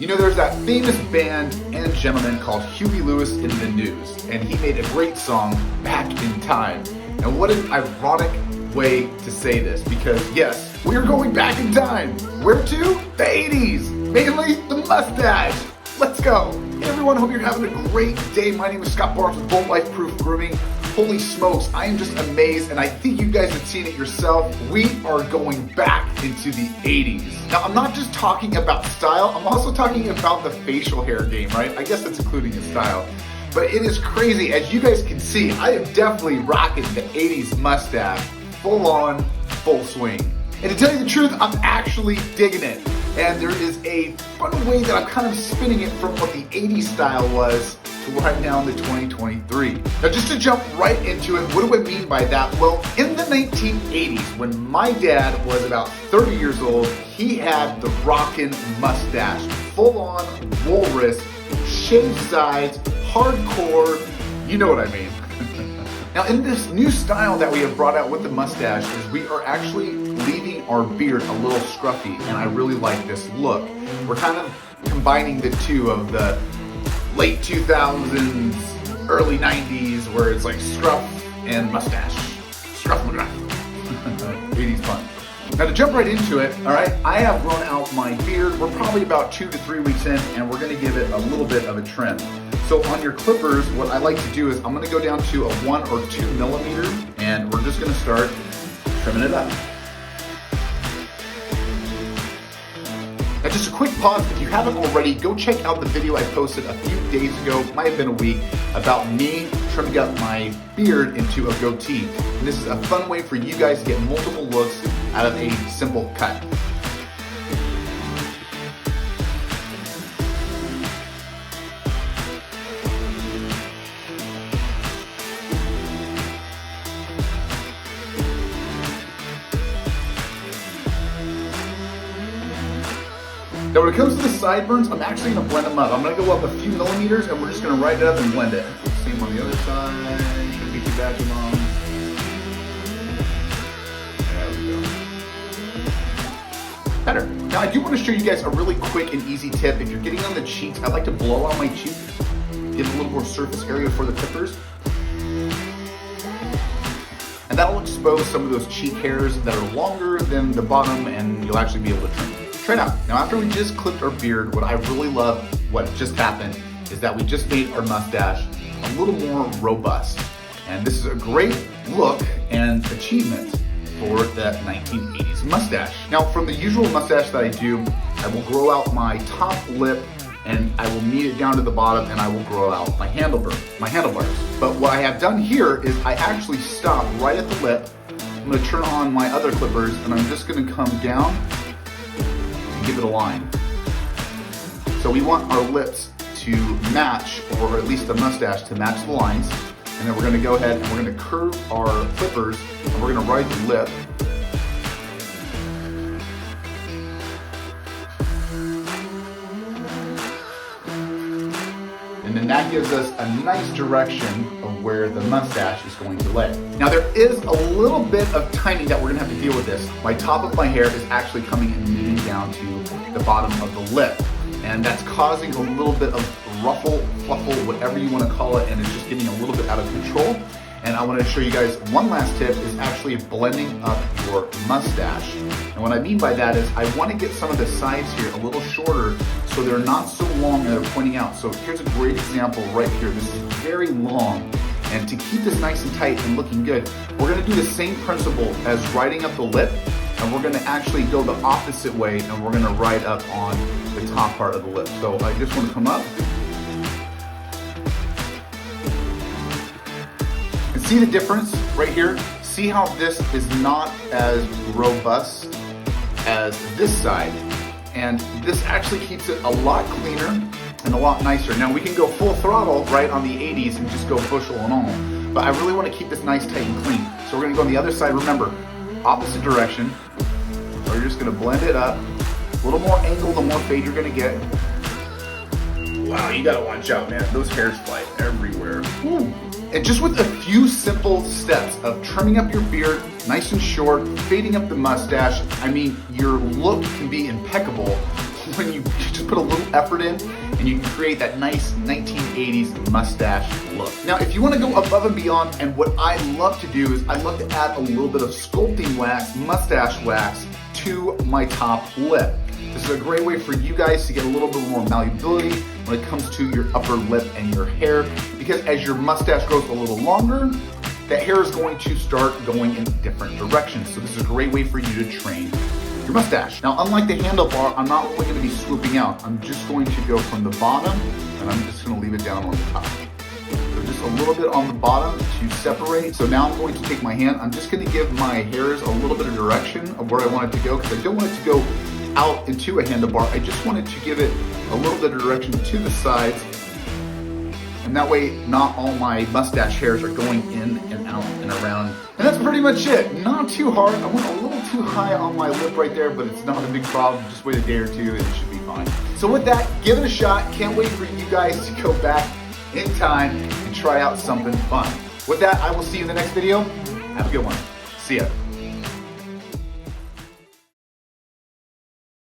You know, there's that famous band and gentleman called Huey Lewis in the News, and he made a great song, Back in Time. And what an ironic way to say this, because yes, we're going back in time. Where to? The 80s, mainly the mustache. Let's go. Hey everyone, hope you're having a great day. My name is Scott Barnes with Bolt Life Proof Grooming. Holy smokes, I am just amazed, and I think you guys have seen it yourself. We are going back into the 80s. Now, I'm not just talking about style, I'm also talking about the facial hair game, right? I guess that's including the style. But it is crazy. As you guys can see, I am definitely rocking the 80s mustache, full on, full swing. And to tell you the truth, I'm actually digging it. And there is a fun way that I'm kind of spinning it from what the 80s style was to right now in the 2023. Now just to jump right into it, what do I mean by that? Well, in the 1980s, when my dad was about 30 years old, he had the rockin' mustache, full on walrus, shaved sides, hardcore, you know what I mean. Now in this new style that we have brought out with the mustache is we are actually leaving our beard a little scruffy, and I really like this look. We're kind of combining the two of the late 2000s, early 90s, where it's like scruff and mustache. Scruff and mustache. 80s fun. Now to jump right into it, all right, I have grown out my beard. We're probably about 2 to 3 weeks in, and we're gonna give it a little bit of a trim. So on your clippers, what I like to do is I'm gonna go down to a 1 or 2 millimeter, and we're just gonna start trimming it up. Now just a quick pause, if you haven't already, go check out the video I posted a few days ago, might have been a week, about me trimming up my beard into a goatee. And this is a fun way for you guys to get multiple looks out of a simple cut. Now when it comes to the sideburns, I'm actually going to blend them up. I'm going to go up a few millimeters and we're just going to write it up and blend it. Same on the other side. Shouldn't be too bad too long. There we go. Better. Now I do want to show you guys a really quick and easy tip. If you're getting on the cheeks, I like to blow out my cheek, give a little more surface area for the clippers. And that'll expose some of those cheek hairs that are longer than the bottom, and you'll actually be able to trim. Try it out. Now after we just clipped our beard, what I really love, what just happened, is that we just made our mustache a little more robust. And this is a great look and achievement for that 1980s mustache. Now from the usual mustache that I do, I will grow out my top lip and I will meet it down to the bottom, and I will grow out my handlebars. But what I have done here is I actually stop right at the lip. I'm gonna turn on my other clippers and I'm just gonna come down, give it a line. So we want our lips to match, or at least the mustache to match the lines. And then we're gonna go ahead and we're gonna curve our clippers and we're gonna ride the lip. And then that gives us a nice direction of where the mustache is going to lay. Now there is a little bit of timing that we're gonna have to deal with this. My top of my hair is actually coming and meeting down to the bottom of the lip. And that's causing a little bit of ruffle, fluffle, whatever you wanna call it, and it's just getting a little bit out of control. And I wanna show you guys one last tip, is actually blending up your mustache. And what I mean by that is I wanna get some of the sides here a little shorter so they're not so long and they're pointing out. So here's a great example right here. This is very long. And to keep this nice and tight and looking good, we're gonna do the same principle as riding up the lip, and we're gonna actually go the opposite way, and we're gonna ride up on the top part of the lip. So I just wanna come up. And see the difference right here? See how this is not as robust as this side? And this actually keeps it a lot cleaner and a lot nicer. Now we can go full throttle right on the 80s and just go bushel and all, but I really want to keep this nice, tight, and clean. So we're gonna go on the other side. Remember, opposite direction. So you're just gonna blend it up. A little more angle, the more fade you're gonna get. Wow, you gotta watch out, man. Those hairs fly everywhere. Woo. And just with a few simple steps of trimming up your beard, nice and short, fading up the mustache, I mean, your look can be impeccable when you just put a little effort in and you can create that nice 1980s mustache look. Now, if you want to go above and beyond, and what I love to do is I love to add a little bit of sculpting wax, mustache wax, to my top lip. This is a great way for you guys to get a little bit more malleability when it comes to your upper lip and your hair, because as your mustache grows a little longer, that hair is going to start going in different directions. So this is a great way for you to train your mustache. Now, unlike the handlebar, I'm not only going to be swooping out, I'm just going to go from the bottom and I'm just going to leave it down on the top. So just a little bit on the bottom to separate. So now I'm going to take my hand, I'm just going to give my hairs a little bit of direction of where I want it to go, because I don't want it to go out into a handlebar. I just wanted to give it a little bit of direction to the sides, and that way not all my mustache hairs are going in and out and around. And that's pretty much it. Not too hard. I went a little too high on my lip right there, but it's not a big problem. Just wait a day or two and it should be fine. So with that, give it a shot. Can't wait for you guys to go back in time and try out something fun. With that, I will see you in the next video. Have a good one. See ya.